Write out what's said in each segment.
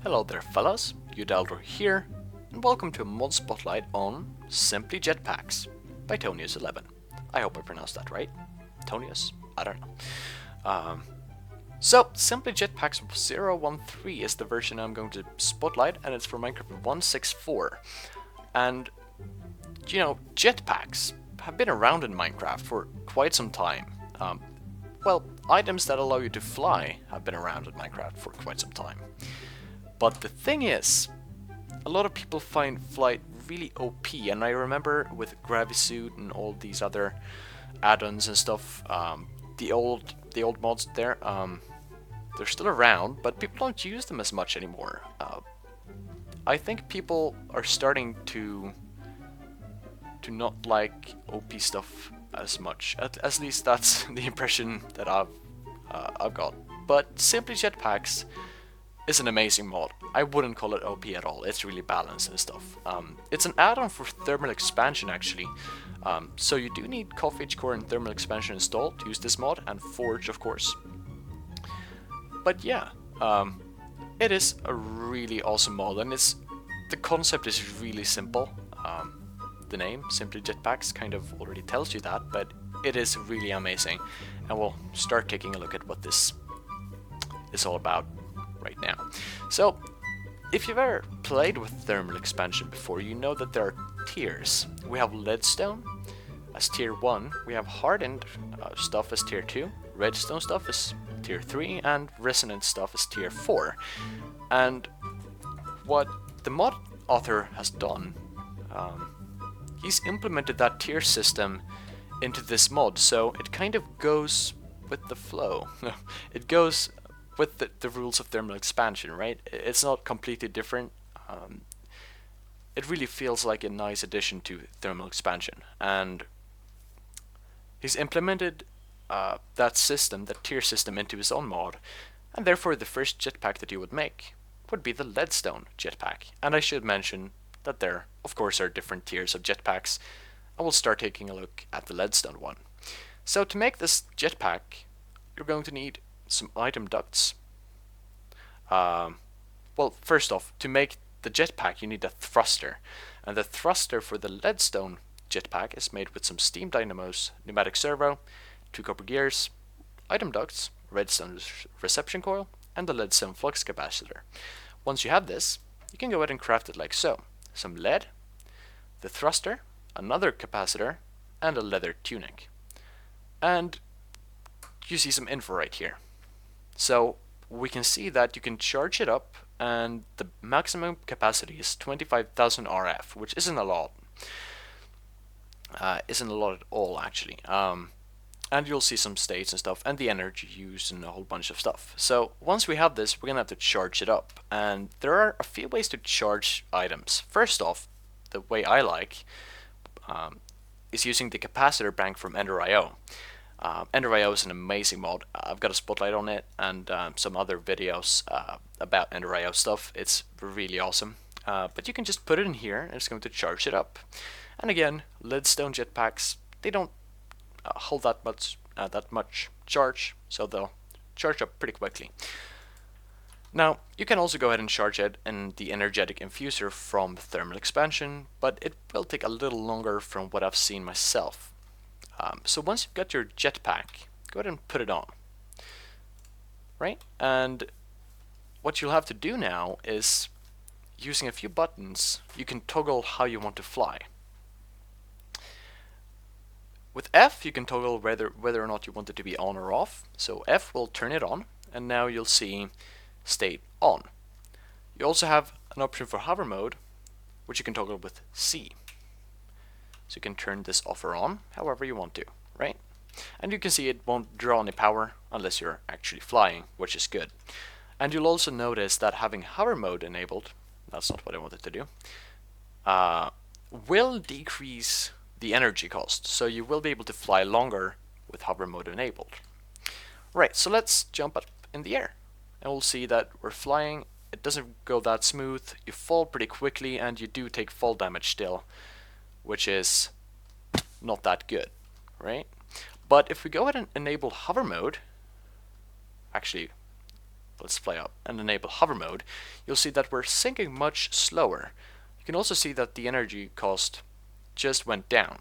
Hello there fellas, Udaldro here, and welcome to a mod spotlight on Simply Jetpacks by Tonius11. I hope I pronounced that right. Tonius? I don't know. So, Simply Jetpacks 013 is the version I'm going to spotlight, and it's for Minecraft 164. And, you know, jetpacks have been around in Minecraft for quite some time. Well, items that allow you to fly have been around in Minecraft for quite some time. But the thing is, a lot of people find flight really OP, and I remember with Gravisuit and all these other add-ons and stuff, the old mods there, they're still around, but people don't use them as much anymore. I think people are starting to not like OP stuff as much. At least that's the impression that I've got. But Simply Jetpacks is an amazing mod. I wouldn't call it OP at all. It's really balanced and stuff. It's an add-on for thermal expansion actually. So you do need CoFH core and thermal expansion installed to use this mod, and Forge of course. But yeah, it is a really awesome mod, and the concept is really simple. The name, Simply Jetpacks, kind of already tells you that, but it is really amazing. And we'll start taking a look at what this is all about right now. So, if you've ever played with thermal expansion before, you know that there are tiers. We have Leadstone as tier 1, we have Hardened stuff as tier 2, Redstone stuff as tier 3, and Resonant stuff as tier 4. And what the mod author has done, he's implemented that tier system into this mod, so it kind of goes with the flow. It goes with the rules of thermal expansion, right? It's not completely different. It really feels like a nice addition to thermal expansion, and he's implemented that system, that tier system, into his own mod, and therefore the first jetpack that you would make would be the Leadstone Jetpack. And I should mention that there, of course, are different tiers of jetpacks, and we'll start taking a look at the Leadstone one. So to make this jetpack, you're going to need some item ducts. Well, first off, to make the jetpack you need a thruster, and the thruster for the Leadstone jetpack is made with some steam dynamos, pneumatic servo, 2 copper gears, item ducts, redstone reception coil, and the leadstone flux capacitor. Once you have this, you can go ahead and craft it like so. Some lead, the thruster, another capacitor, and a leather tunic. And you see some info right here. So we can see that you can charge it up, and the maximum capacity is 25,000 RF, which isn't a lot. Isn't a lot at all actually. And you'll see some states and stuff, and the energy used, and a whole bunch of stuff. So once we have this, we're gonna have to charge it up, and there are a few ways to charge items. First off, the way I like is using the capacitor bank from Ender.io. Ender.io is an amazing mod. I've got a spotlight on it, and some other videos about Ender.io stuff. It's really awesome. But you can just put it in here, and it's going to charge it up. And again, Leadstone jetpacks, they don't hold that much charge, so they'll charge up pretty quickly. Now, you can also go ahead and charge it in the energetic infuser from thermal expansion, but it will take a little longer from what I've seen myself. So once you've got your jetpack, go ahead and put it on. Right? And what you'll have to do now is, using a few buttons, you can toggle how you want to fly. With F, you can toggle whether or not you want it to be on or off. So F will turn it on, and now you'll see state on. You also have an option for hover mode, which you can toggle with C. So you can turn this off or on however you want to, right? And you can see it won't draw any power unless you're actually flying, which is good. And you'll also notice that having hover mode enabled, that's not what I wanted to do, will decrease the energy cost, so you will be able to fly longer with hover mode enabled. Right, so let's jump up in the air, and we'll see that we're flying. It doesn't go that smooth, you fall pretty quickly, and you do take fall damage still, which is not that good, right? But if we go ahead and enable hover mode, actually, let's fly up and enable hover mode, you'll see that we're sinking much slower. You can also see that the energy cost just went down.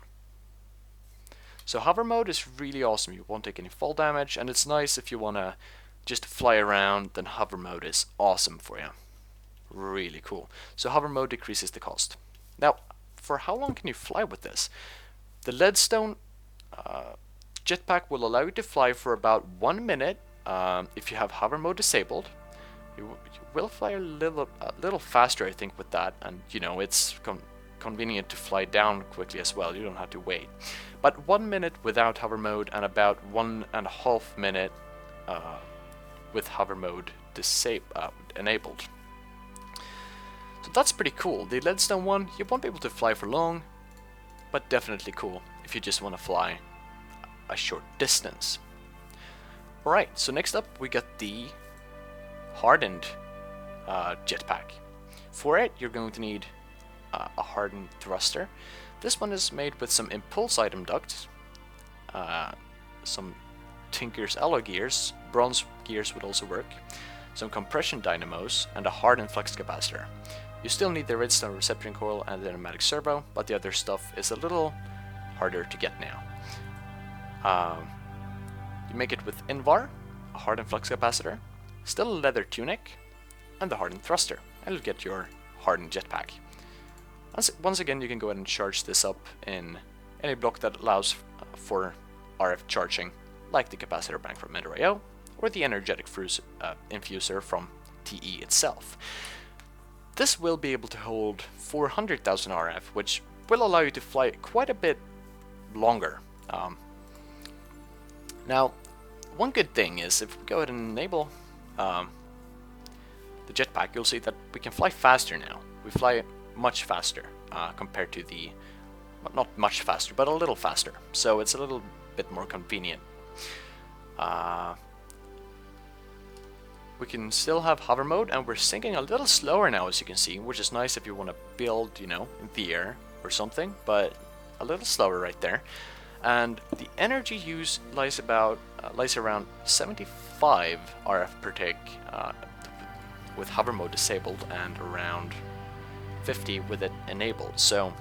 So hover mode is really awesome. You won't take any fall damage, and it's nice if you want to just fly around, then hover mode is awesome for you. Really cool. So hover mode decreases the cost. Now, for how long can you fly with this? The Leadstone Jetpack will allow you to fly for about 1 minute if you have hover mode disabled. You will fly a little faster, I think, with that, and you know it's convenient to fly down quickly as well. You don't have to wait. But 1 minute without hover mode, and about 1.5 minutes with hover mode enabled. So that's pretty cool. The Leadstone one, you won't be able to fly for long, but definitely cool if you just want to fly a short distance. Alright, so next up we got the Hardened Jetpack. For it, you're going to need a hardened thruster. This one is made with some impulse item ducts, some Tinker's alloy gears, bronze gears would also work, some compression dynamos, and a hardened flux capacitor. You still need the redstone reception coil and the pneumatic servo, but the other stuff is a little harder to get now. You make it with Invar, a hardened flux capacitor, still a leather tunic, and the hardened thruster, and you'll get your hardened jetpack. Once again, you can go ahead and charge this up in any block that allows for RF charging, like the capacitor bank from Ender.io, or the energetic infuser from TE itself. This will be able to hold 400,000 RF, which will allow you to fly quite a bit longer. Now, one good thing is if we go ahead and enable the jetpack, you'll see that we can fly faster now. We fly much faster compared to the, well, not much faster, but a little faster. So it's a little bit more convenient. We can still have hover mode, and we're sinking a little slower now, as you can see, which is nice if you want to build, you know, in the air or something, but a little slower right there. And the energy use lies around 75 RF per tick with hover mode disabled, and around 50 with it enabled. So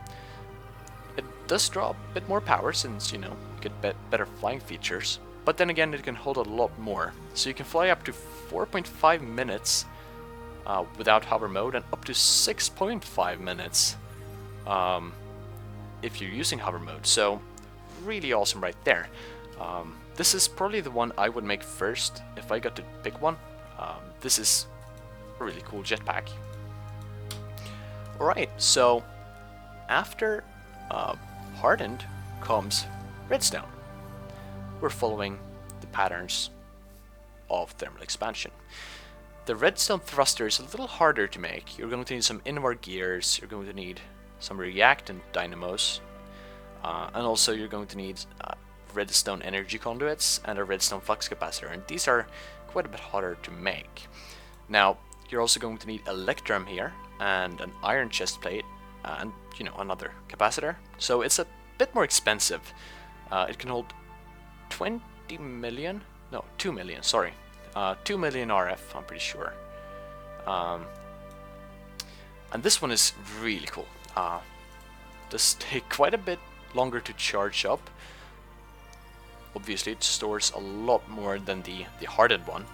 it does draw a bit more power, since, you know, you get better flying features. But then again, it can hold a lot more. So you can fly up to 4.5 minutes without hover mode, and up to 6.5 minutes if you're using hover mode. So really awesome right there. This is probably the one I would make first if I got to pick one. This is a really cool jetpack. Alright, so after Hardened comes Redstone. We're following the patterns of thermal expansion. The redstone thruster is a little harder to make. You're going to need some inward gears, you're going to need some reactant dynamos, and also you're going to need redstone energy conduits and a redstone flux capacitor, and these are quite a bit harder to make. Now, you're also going to need electrum here, and an iron chest plate, and, you know, another capacitor. So it's a bit more expensive. It can hold 2 million RF, I'm pretty sure. And this one is really cool. Does take quite a bit longer to charge up. Obviously, it stores a lot more than the hardened one.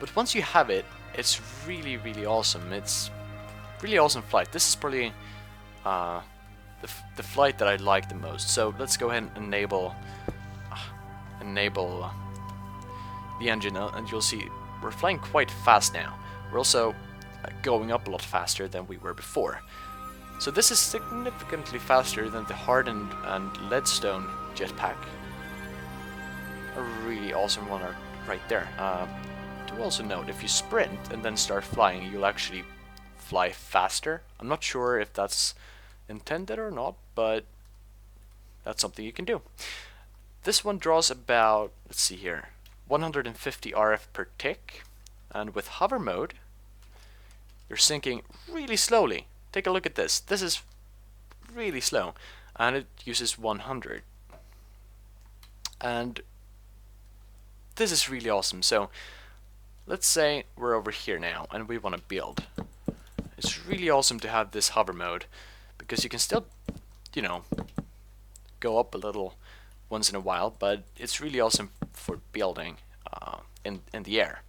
But once you have it, it's really, really awesome. It's really awesome flight. This is probably the flight that I like the most. So let's go ahead and enable the engine, and you'll see we're flying quite fast now. We're also going up a lot faster than we were before. So this is significantly faster than the Hardened and Leadstone Jetpack. A really awesome one right there. To also note, if you sprint and then start flying, you'll actually fly faster. I'm not sure if that's intended or not, but that's something you can do. This one draws about, let's see here, 150 RF per tick, and with hover mode, you're sinking really slowly. Take a look at this. This is really slow, and it uses 100. And this is really awesome. So let's say we're over here now and we want to build. It's really awesome to have this hover mode because you can still, you know, go up a little once in a while, but it's really awesome for building in the air.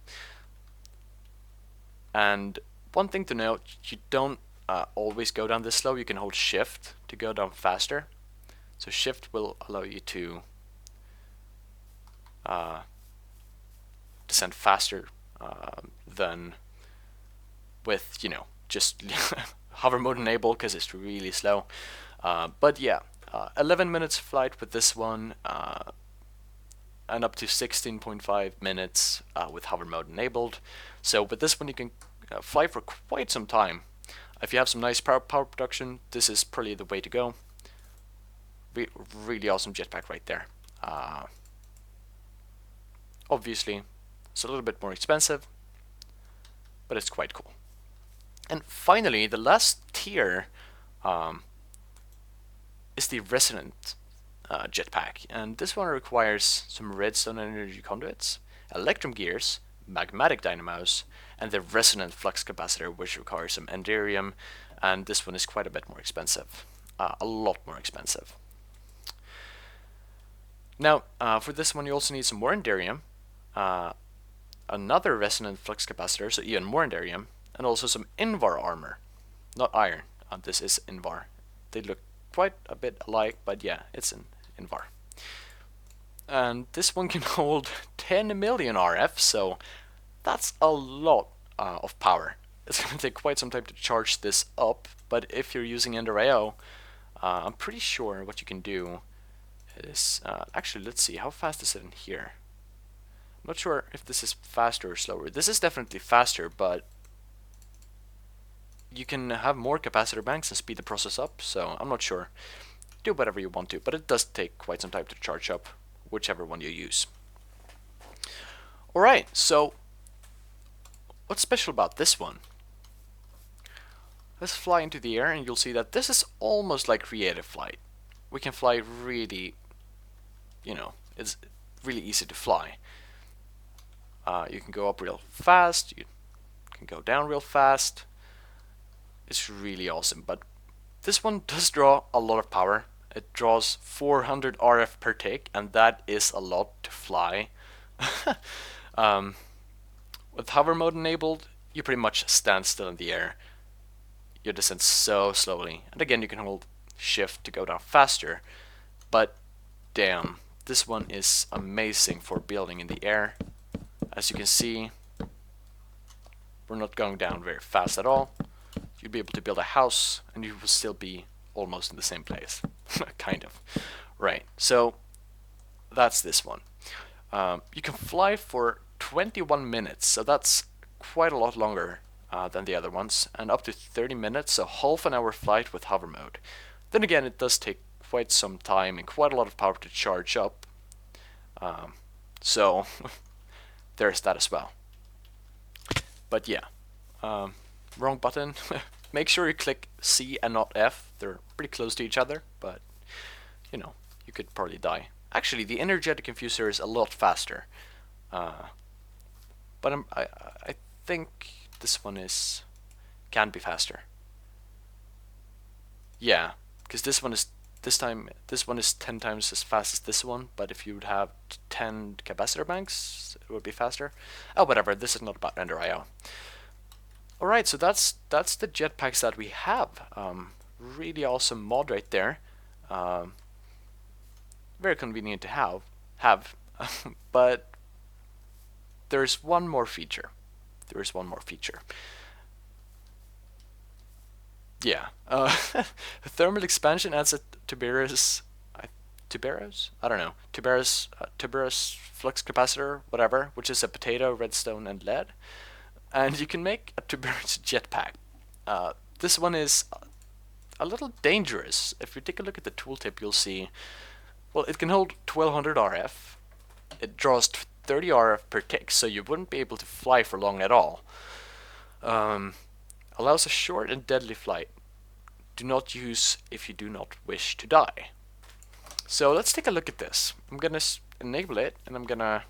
And one thing to note, you don't always go down this slow. You can hold shift to go down faster. So shift will allow you to descend faster than with, you know, just hover mode enabled because it's really slow. But yeah, 11 minutes flight with this one, and up to 16.5 minutes with hover mode enabled. So with this one you can fly for quite some time. If you have some nice power production, this is probably the way to go. Really awesome jetpack right there. Obviously, it's a little bit more expensive, but it's quite cool. And finally, the last tier is the Resonant jetpack, and this one requires some redstone energy conduits, electrum gears, magmatic dynamos, and the resonant flux capacitor, which requires some enderium, and this one is quite a bit more expensive, a lot more expensive. Now, for this one you also need some more enderium, another resonant flux capacitor, so even more enderium, and also some Invar armor, not iron. This is Invar. They look quite a bit alike, but yeah, it's an Invar. And this one can hold 10 million RF, so that's a lot of power. It's going to take quite some time to charge this up, but if you're using Ender IO, I'm pretty sure what you can do is, actually let's see, how fast is it in here? I'm not sure if this is faster or slower. This is definitely faster, but you can have more capacitor banks and speed the process up, so I'm not sure. Do whatever you want to, but it does take quite some time to charge up, whichever one you use. Alright, so what's special about this one? Let's fly into the air and you'll see that this is almost like creative flight. We can fly really, you know, it's really easy to fly. You can go up real fast, you can go down real fast. It's really awesome, but this one does draw a lot of power. It draws 400 RF per tick, and that is a lot to fly. With hover mode enabled, you pretty much stand still in the air. You descend so slowly, and again you can hold shift to go down faster, but damn, this one is amazing for building in the air. As you can see, we're not going down very fast at all. You'll be able to build a house and you will still be almost in the same place. Kind of. Right, so that's this one. You can fly for 21 minutes, so that's quite a lot longer than the other ones, and up to 30 minutes, so half an hour flight with hover mode. Then again, it does take quite some time and quite a lot of power to charge up. So there's that as well. But yeah, wrong button. Make sure you click C and not F. They're pretty close to each other, but you know, you could probably die. Actually, the energetic infuser is a lot faster, but I think this one can be faster. Yeah, because this one is 10 times as fast as this one, but if you would have 10 capacitor banks, it would be faster. Oh, whatever, this is not about Ender IO. Alright, so that's the jetpacks that we have. Really awesome mod right there. Very convenient to have. But there's one more feature. Yeah, thermal expansion adds a tuberous, I don't know, tuberous flux capacitor, whatever, which is a potato, redstone, and lead, and you can make a tuberous jetpack. This one is a little dangerous. If you take a look at the tooltip, you'll see, well, it can hold 1200 RF. It draws 30 RF per tick, so you wouldn't be able to fly for long at all. Allows a short and deadly flight. Do not use if you do not wish to die. So let's take a look at this. I'm gonna enable it, and I'm gonna...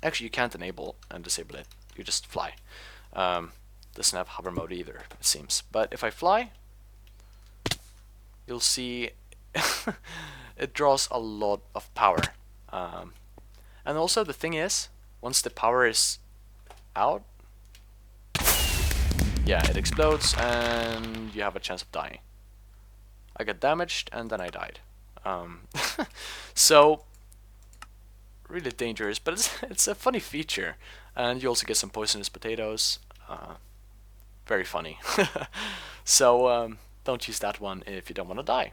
Actually, you can't enable and disable it. you just fly. Doesn't have hover mode either, it seems. But if I fly, you'll see it draws a lot of power. And also the thing is, once the power is out, yeah, it explodes and you have a chance of dying. I got damaged and then I died. So really dangerous, but it's a funny feature, and you also get some poisonous potatoes. Very funny. So don't use that one if you don't want to die.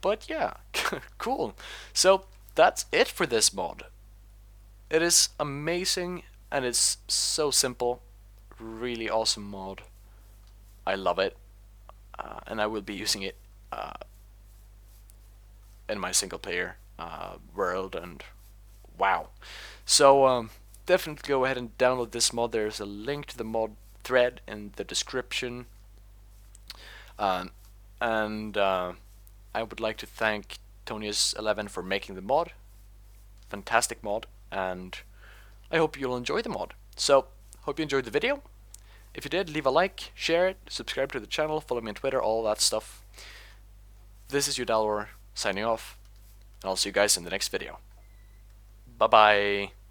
But yeah, cool. So that's it for this mod. It is amazing and it's so simple. Really awesome mod. I love it, and I will be using it in my single player world, and wow. So definitely go ahead and download this mod. There's a link to the mod thread in the description, and I would like to thank Tonius11 for making the mod. Fantastic mod, and I hope you'll enjoy the mod. So hope you enjoyed the video. If you did, leave a like, share it, subscribe to the channel, follow me on Twitter, all that stuff. This is Dalor signing off, and I'll see you guys in the next video. Bye bye.